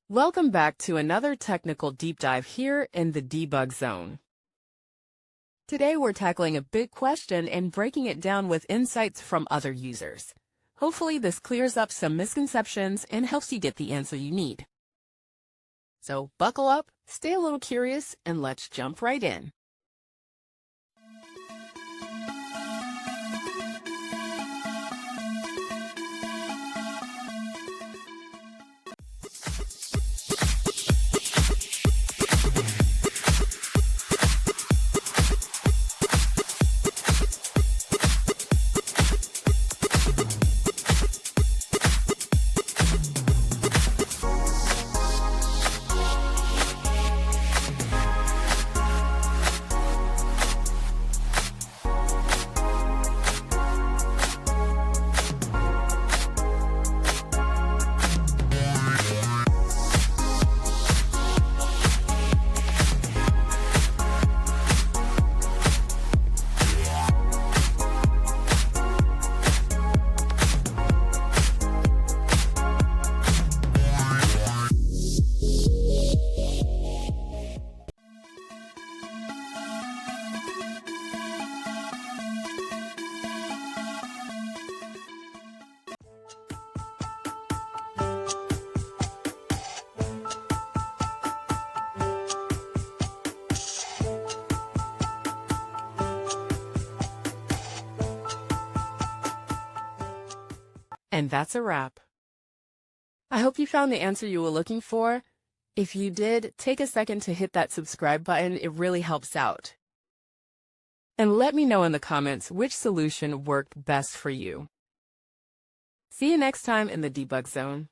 Welcome back to another technical deep dive here in the debug zone. Today we're tackling a big question and breaking it down with insights from other users. Hopefully this clears up some misconceptions and helps you get the answer you need. So buckle up, stay a little curious, and let's jump right in. And that's a wrap. I hope you found the answer you were looking for. If you did, take a second to hit that subscribe button. It really helps out. And let me know in the comments which solution worked best for you. See you next time in the debug zone.